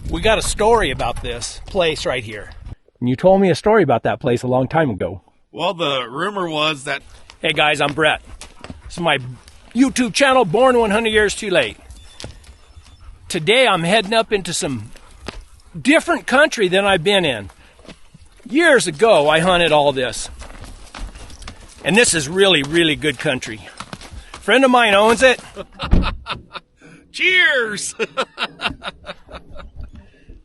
We got a story about this place right here. And you told me a story about that place a long time ago. Well, the rumor was that... Hey guys, I'm Brett. This is my YouTube channel, Born 100 Years Too Late. Today I'm heading up into some different country than I've been in. Years ago, I hunted all this. And this is really, really good country. A friend of mine owns it. Cheers!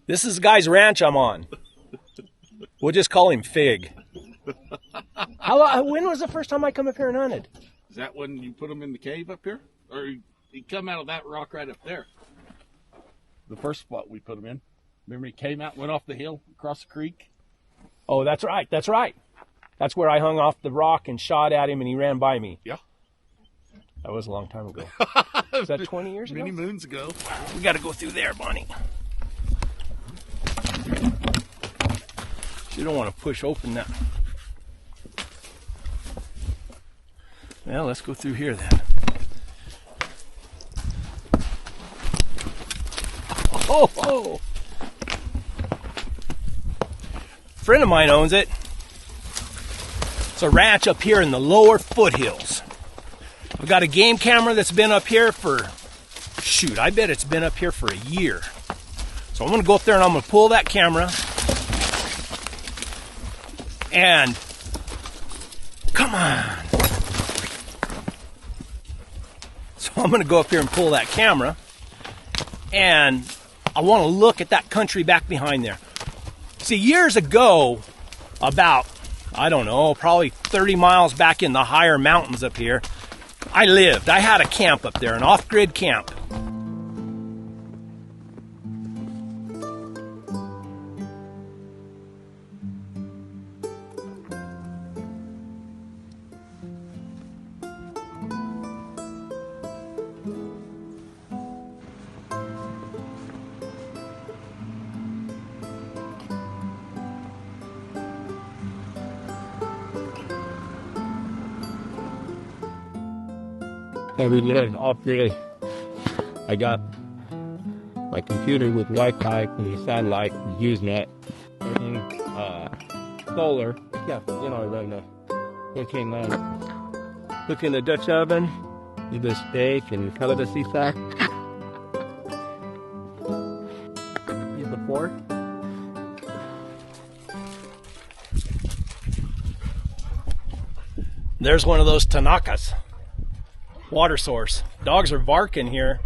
This is the guy's ranch I'm on. We'll just call him Fig. When was the first time I come up here and hunted? Is that when you put him in the cave up here? Or he come out of that rock right up there? The first spot we put him in. Remember he came out, went off the hill, across the creek? Oh, that's right, that's right. That's where I hung off the rock and shot at him and he ran by me. Yeah. That was a long time ago. Was that 20 years ago? Many moons ago. We got to go through there, Bonnie. You don't want to push open that. Well, let's go through here then. Oh, oh. A friend of mine owns it. It's a ranch up here in the lower foothills. I've got a game camera that's been up here for, shoot, I bet it's been up here for a year. So I'm going to go up there and I'm going to pull that camera. And, come on. So I'm going to go up here and pull that camera. And I want to look at that country back behind there. See, years ago, about, I don't know, probably 30 miles back in the higher mountains up here, I had a camp up there, an off-grid camp. Every day, all day, I got my computer with Wi-Fi and the satellite, Usenet, and solar. Yeah, you know, I run the 14 land. Cook in the Dutch oven, do the steak and color the seaside. Use the fork. There's one of those Tanakas. Water source. Dogs are barking here.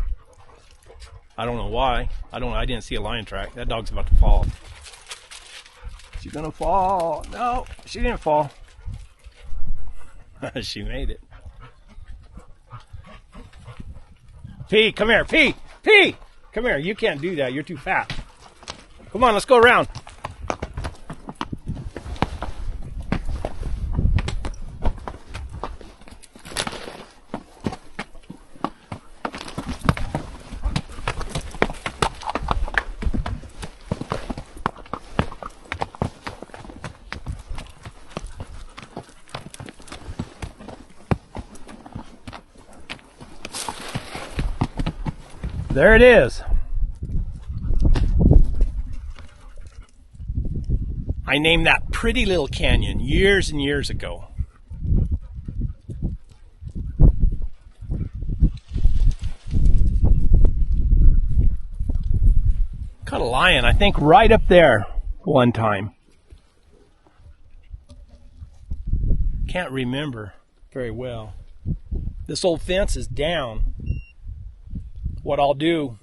I don't know why. I didn't see a lion track. That dog's about to fall. She's gonna fall. No, she didn't fall. She made it. P, come here. P, come here. You can't do that. You're too fat. Come on, let's go around. There it is. I named that pretty little canyon years and years ago. Caught a lion, I think, right up there one time. Can't remember very well. This old fence is down. What I'll do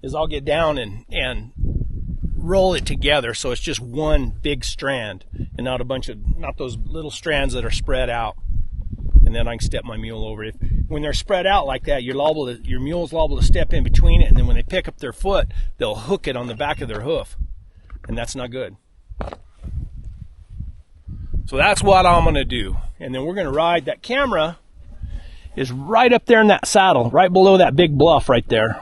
is I'll get down and roll it together so it's just one big strand and not those little strands that are spread out. And then I can step my mule over it. When they're spread out like that, your mule's liable to step in between it, and then when they pick up their foot, they'll hook it on the back of their hoof. And that's not good. So that's what I'm going to do. And then we're going to ride. That camera is right up there in that saddle, right below that big bluff right there.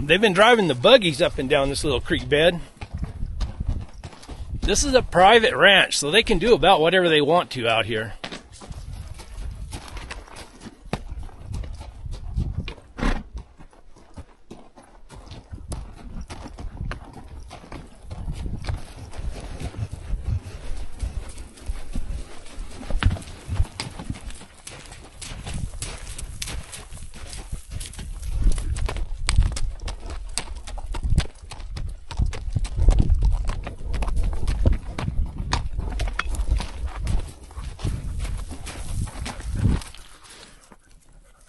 They've been driving the buggies up and down this little creek bed. This is a private ranch, so they can do about whatever they want to out here.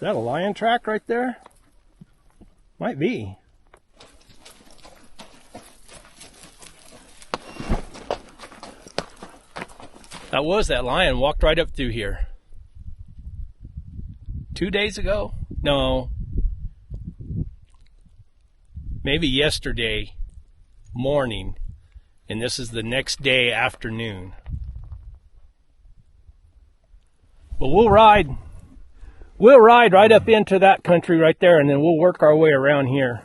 that a lion track right there? Might be. That was that lion, walked right up through here. 2 days ago? No. Maybe yesterday morning, and this is the next day afternoon. But we'll ride right up into that country right there, and then we'll work our way around here.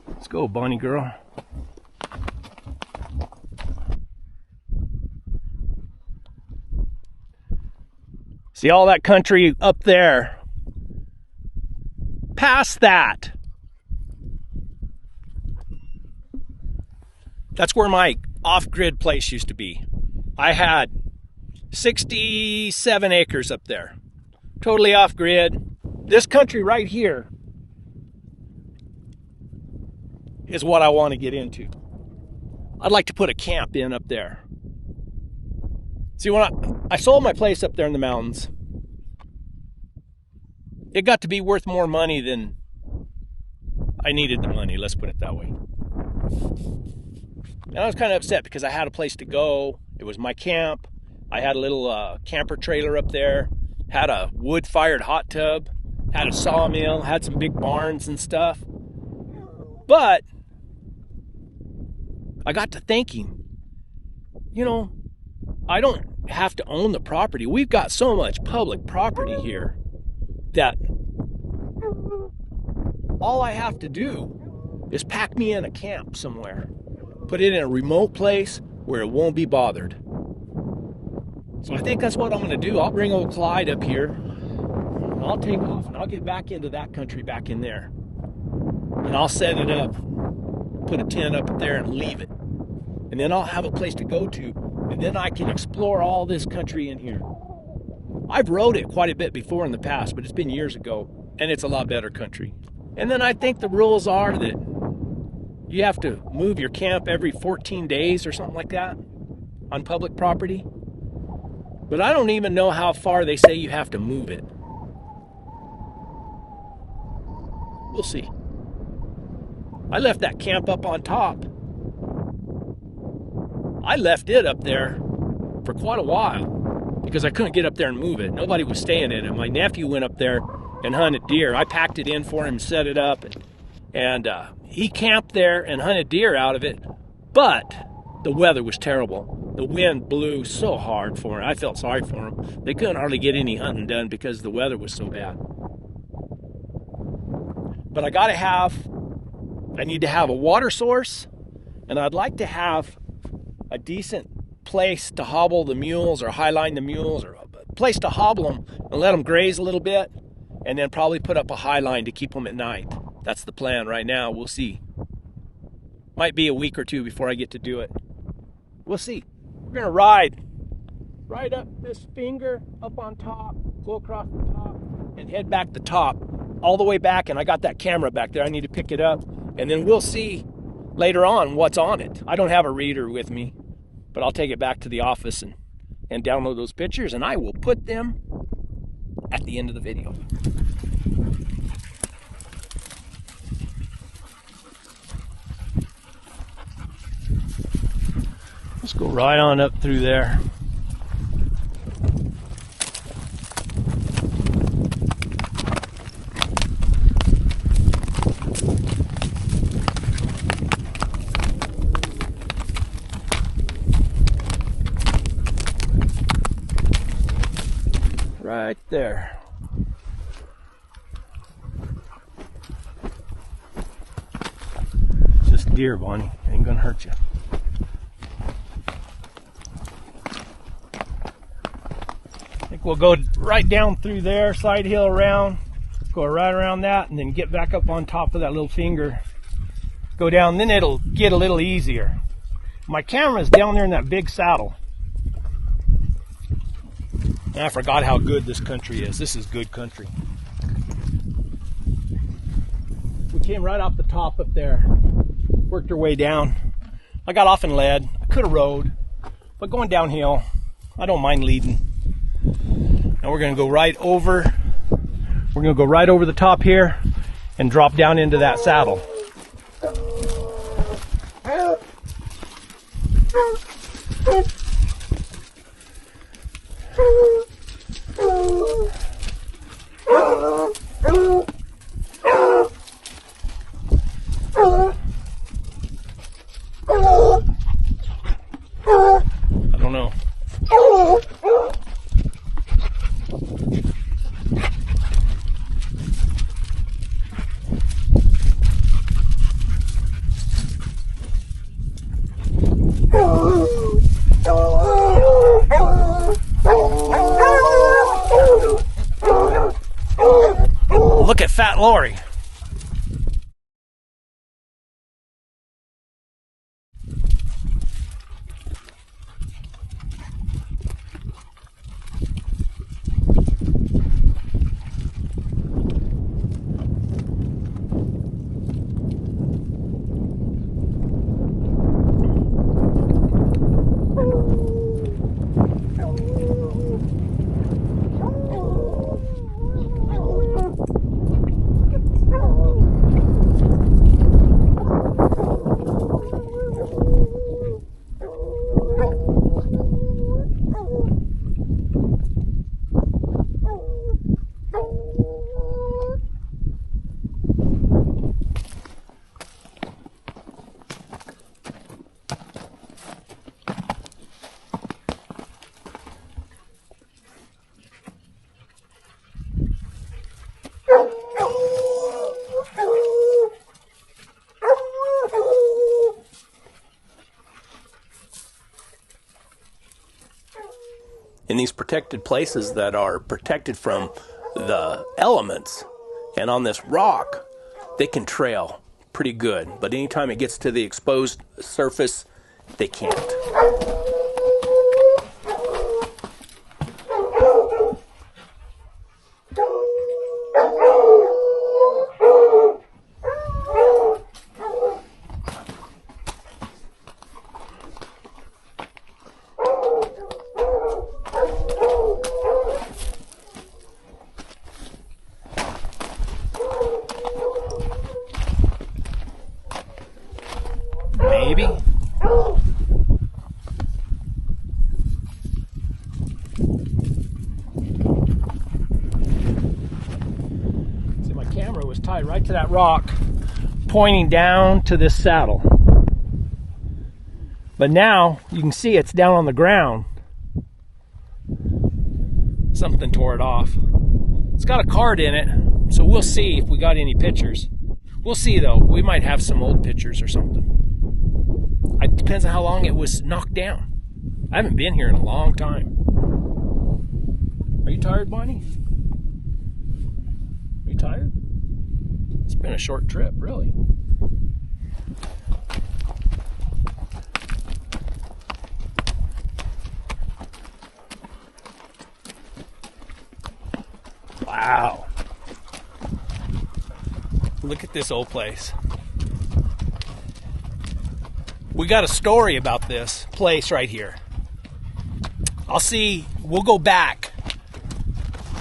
Let's go, Bonnie girl. See all that country up there? Past that. That's where my off-grid place used to be. I had 67 acres up there. Totally off-grid. This country right here is what I want to get into. I'd like to put a camp in up there. See, when I sold my place up there in the mountains, it got to be worth more money than I needed the money, let's put it that way. And I was kind of upset because I had a place to go. It was my camp. I had a little camper trailer up there, had a wood-fired hot tub, had a sawmill, had some big barns and stuff. But I got to thinking, you know, I don't have to own the property. We've got so much public property here that all I have to do is pack me in a camp somewhere, put it in a remote place where it won't be bothered. So I think that's what I'm going to do. I'll bring old Clyde up here, and I'll take off, and I'll get back into that country back in there. And I'll set it up, put a tent up there and leave it. And then I'll have a place to go to, and then I can explore all this country in here. I've rode it quite a bit before in the past, but it's been years ago, and it's a lot better country. And then I think the rules are that you have to move your camp every 14 days or something like that on public property. But I don't even know how far they say you have to move it. We'll see. I left that camp up on top. I left it up there for quite a while because I couldn't get up there and move it. Nobody was staying in it. My nephew went up there and hunted deer. I packed it in for him, set it up, and he camped there and hunted deer out of it. But the weather was terrible. The wind blew so hard for him. I felt sorry for him. They couldn't hardly get any hunting done because the weather was so bad. But I need to have a water source, and I'd like to have a decent place to hobble the mules or highline the mules, or a place to hobble them and let them graze a little bit, and then probably put up a highline to keep them at night. That's the plan right now. We'll see. Might be a week or two before I get to do it. We'll see. We're gonna ride up this finger up on top, go across the top, and head back the top all the way back. And I got that camera back there. I need to pick it up, and then we'll see later on what's on it. I don't have a reader with me, but I'll take it back to the office and download those pictures, and I will put them at the end of the video. Let's go right on up through there. Right there. Just deer, Bonnie. Ain't gonna hurt you. I think we'll go right down through there, side hill around, go right around that, and then get back up on top of that little finger. Go down, then it'll get a little easier. My camera's down there in that big saddle. And I forgot how good this country is. This is good country. We came right off the top up there, worked our way down. I got off and led. I could have rode, but going downhill, I don't mind leading. And we're going to go right over. We're going to go right over the top here and drop down into that saddle. I don't know. Look at Fat Lori. In these protected places that are protected from the elements and on this rock, they can trail pretty good. But anytime it gets to the exposed surface, they can't. Maybe. See, my camera was tied right to that rock, pointing down to this saddle. But now you can see it's down on the ground. Something tore it off. It's got a card in it, so we'll see if we got any pictures. We'll see though. We might have some old pictures or something. It depends on how long it was knocked down. I haven't been here in a long time. Are you tired, Bonnie? Are you tired? It's been a short trip, really. Wow. Look at this old place. We got a story about this place right here. We'll go back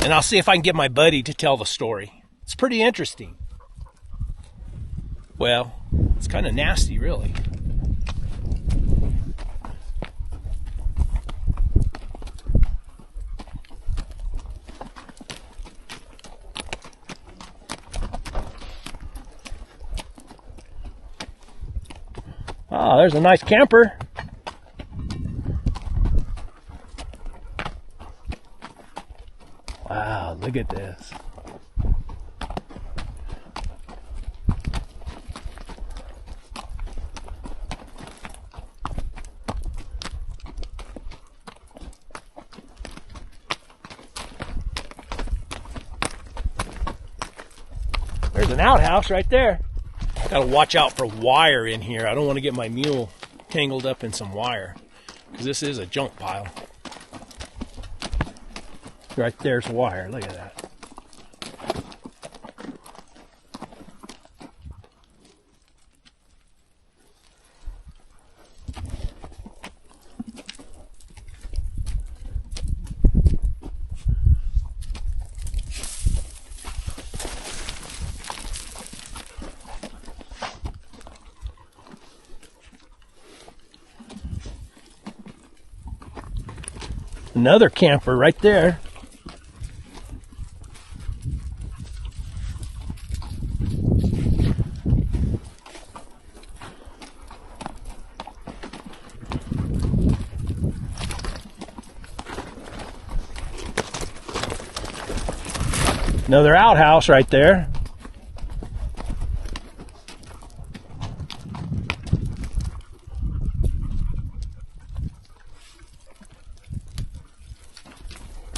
and I'll see if I can get my buddy to tell the story. It's pretty interesting. Well, it's kind of nasty, really. Ah, there's a nice camper. Wow, look at this. There's an outhouse right there. Gotta watch out for wire in here. I don't want to get my mule tangled up in some wire, because this is a junk pile. Right there's wire. Look at that. Another camper right there. Another outhouse right there.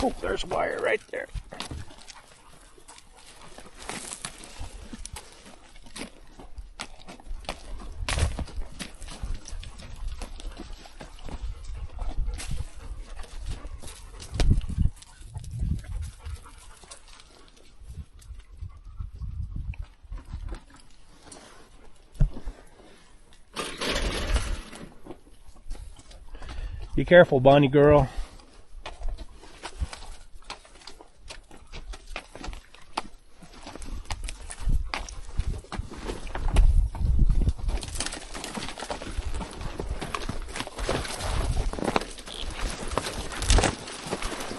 Oh, there's wire right there. Be careful, Bonnie girl.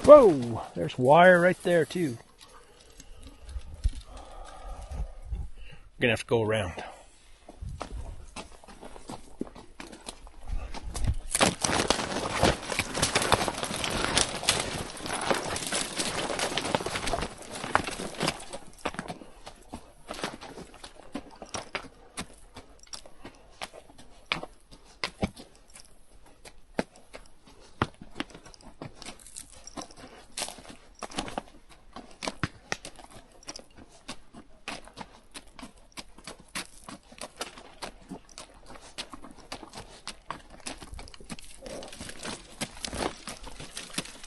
Whoa, there's wire right there too. We're gonna have to go around.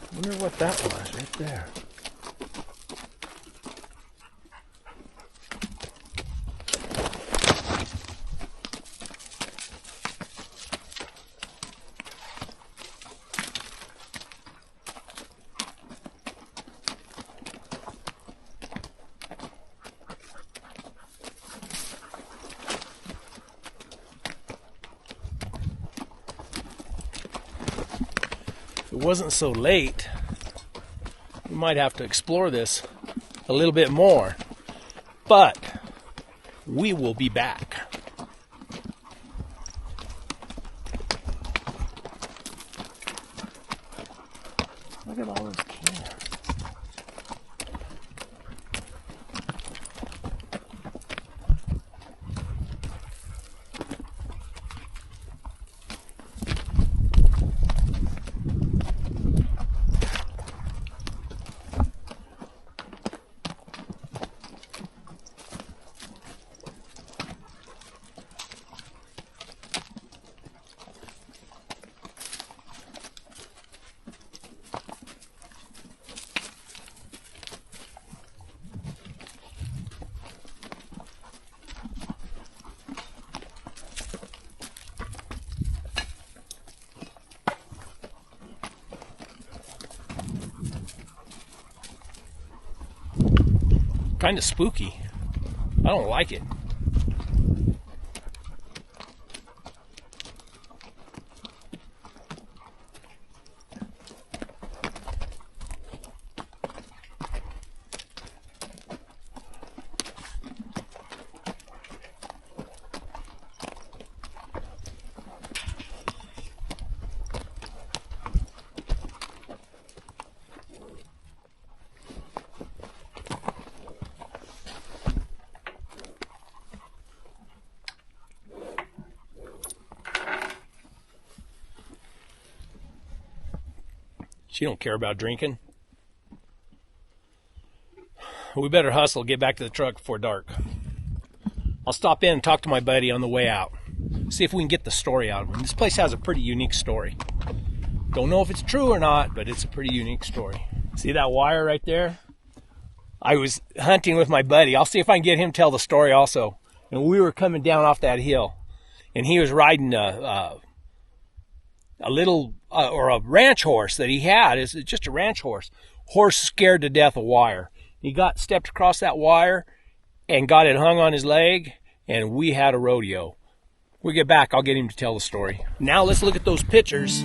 I wonder what that was right there. If it wasn't so late, we might have to explore this a little bit more, but we will be back. Look at all those cans. Kind of spooky. I don't like it. She don't care about drinking. We better hustle, get back to the truck before dark. I'll stop in and talk to my buddy on the way out. See if we can get the story out of him. This place has a pretty unique story. Don't know if it's true or not, but it's a pretty unique story. See that wire right there? I was hunting with my buddy. I'll see if I can get him to tell the story also. And we were coming down off that hill, and he was riding a little or a ranch horse that he had. Is just a ranch horse. Horse scared to death of wire. He stepped across that wire and got it hung on his leg, and we had a rodeo. When we get back, I'll get him to tell the story. Now let's look at those pictures.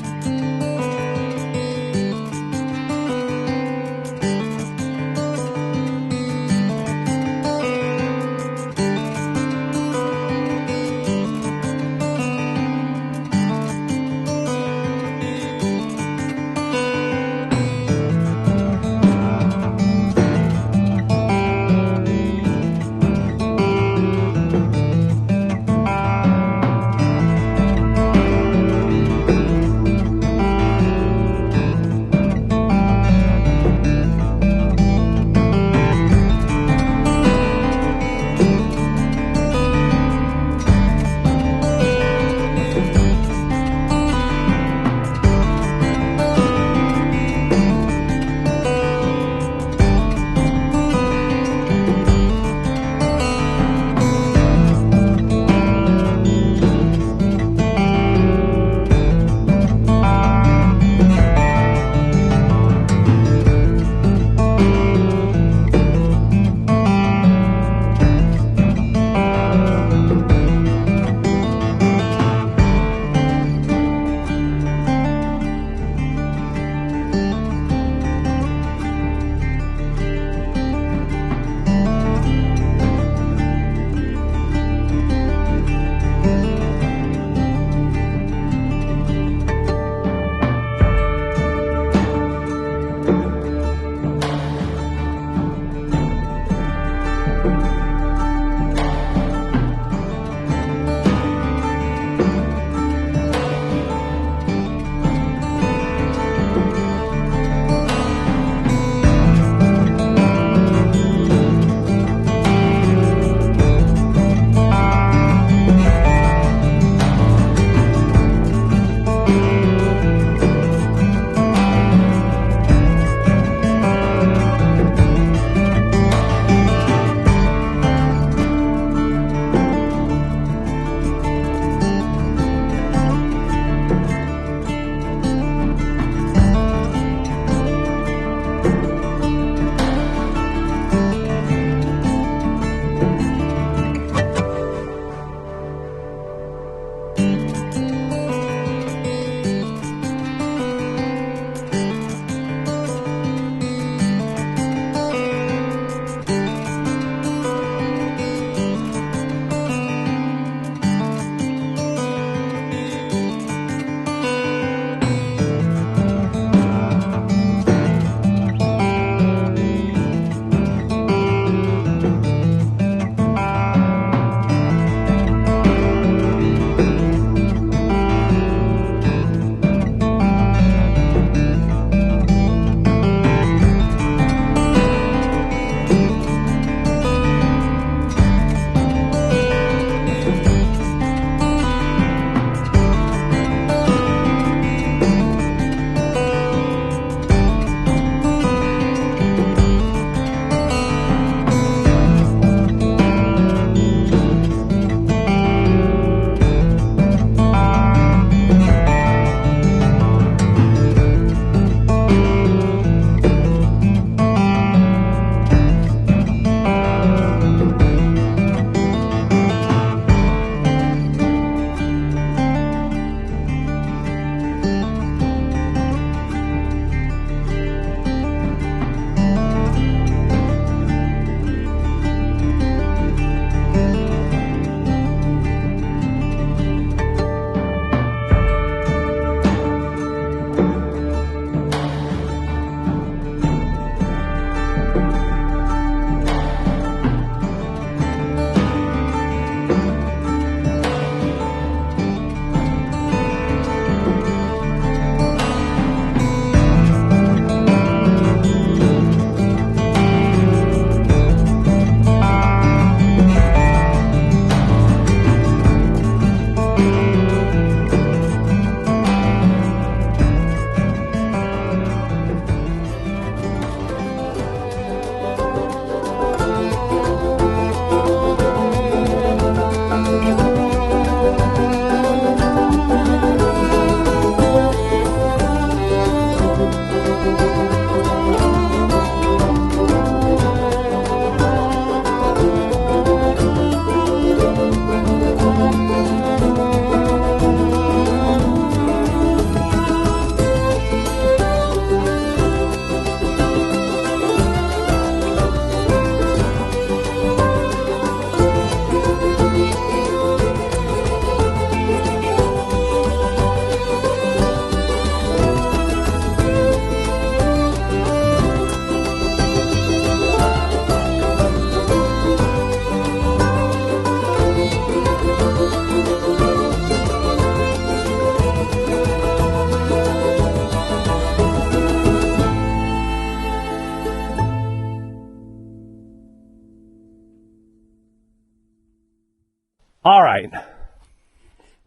All right.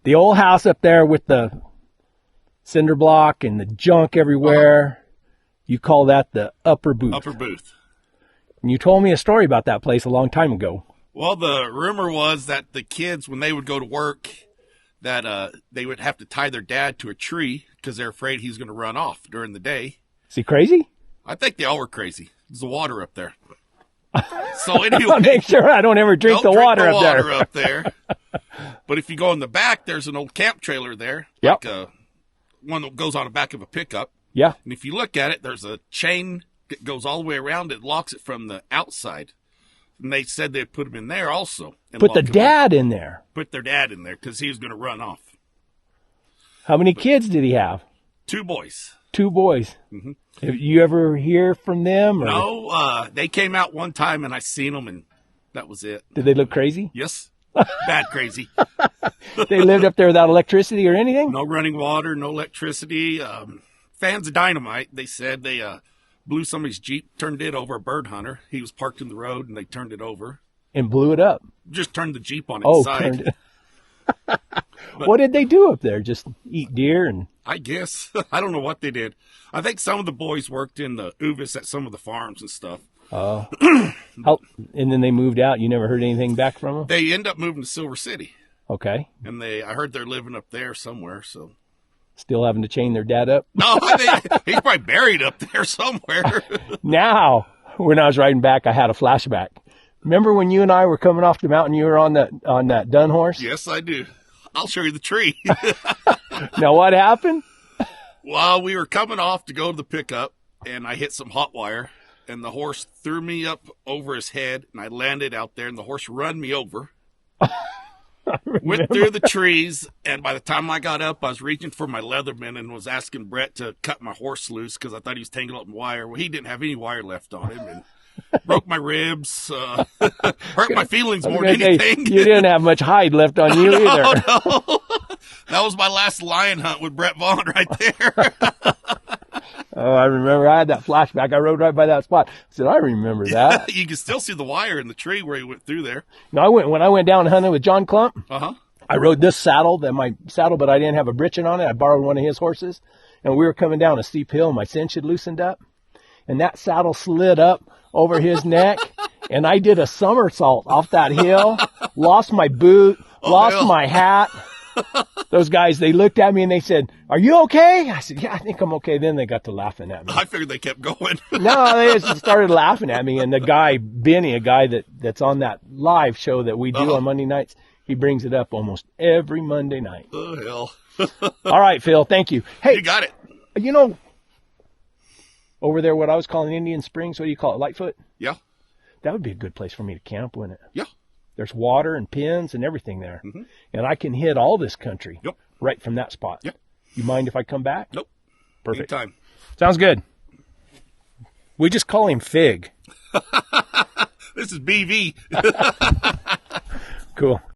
The old house up there with the cinder block and the junk everywhere, you call that the upper booth. Upper booth. And you told me a story about that place a long time ago. Well, the rumor was that the kids, when they would go to work, that they would have to tie their dad to a tree because they're afraid he's going to run off during the day. Is he crazy? I think they all were crazy. There's the water up there. So anyway, make sure I don't ever drink the water up there. But if you go in the back, there's an old camp trailer there. Yep. Like one that goes on the back of a pickup. Yeah. And if you look at it, there's a chain that goes all the way around. It locks it from the outside. And they said they'd put him in there also. Put the dad in there. Put their dad in there because he was going to run off. How many kids did he have? 2 boys. 2 boys. Mm-hmm. Have you ever hear from them? Or? No, they came out one time and I seen them and that was it. Did they look crazy? Yes. Bad crazy. They lived up there without electricity or anything? No running water, no electricity. Fans of dynamite, they said. They blew somebody's Jeep, turned it over, a bird hunter. He was parked in the road and they turned it over. And blew it up? Just turned the Jeep on its side. Turned it. What did they do up there? Just eat deer? And I guess. I don't know what they did. I think some of the boys worked in the Uvis at some of the farms and stuff. Oh. And then they moved out. You never heard anything back from them? They end up moving to Silver City. Okay. And I heard they're living up there somewhere, so. Still having to chain their dad up? No, I think he's probably buried up there somewhere. Now, when I was riding back, I had a flashback. Remember when you and I were coming off the mountain, you were on that dun horse? Yes, I do. I'll show you the tree. Now, what happened? Well, we were coming off to go to the pickup, and I hit some hot wire, and the horse threw me up over his head, and I landed out there, and the horse run me over. Went through the trees, and by the time I got up, I was reaching for my Leatherman and was asking Brett to cut my horse loose because I thought he was tangled up in wire. Well, he didn't have any wire left on him, and broke my ribs, hurt my feelings more than anything. You didn't have much hide left on you either. No. That was my last lion hunt with Brett Vaughn right there. Oh, I remember. I had that flashback. I rode right by that spot. I said, I remember that. You can still see the wire in the tree where he went through there. No, when I went down hunting with John Clump, I rode this saddle, but I didn't have a britchin on it. I borrowed one of his horses, and we were coming down a steep hill, and my cinch had loosened up, and that saddle slid up over his neck, and I did a somersault off that hill, lost my boot, lost my hat. Those guys, they looked at me and they said, "Are you okay?" I said, "Yeah, I think I'm okay." Then they got to laughing at me. I figured they kept going. No, they just started laughing at me. And the guy, Benny, a guy that's on that live show that we do on Monday nights, he brings it up almost every Monday night. Oh, hell. All right, Phil, thank you. Hey, You got it. You know, over there, what I was calling Indian Springs, what do you call it, Lightfoot? Yeah. That would be a good place for me to camp, wouldn't it? Yeah. There's water and pins and everything there. Mm-hmm. And I can hit all this country right from that spot. Yep. You mind if I come back? Nope. Perfect. Anytime. Sounds good. We just call him Fig. This is BV. Cool.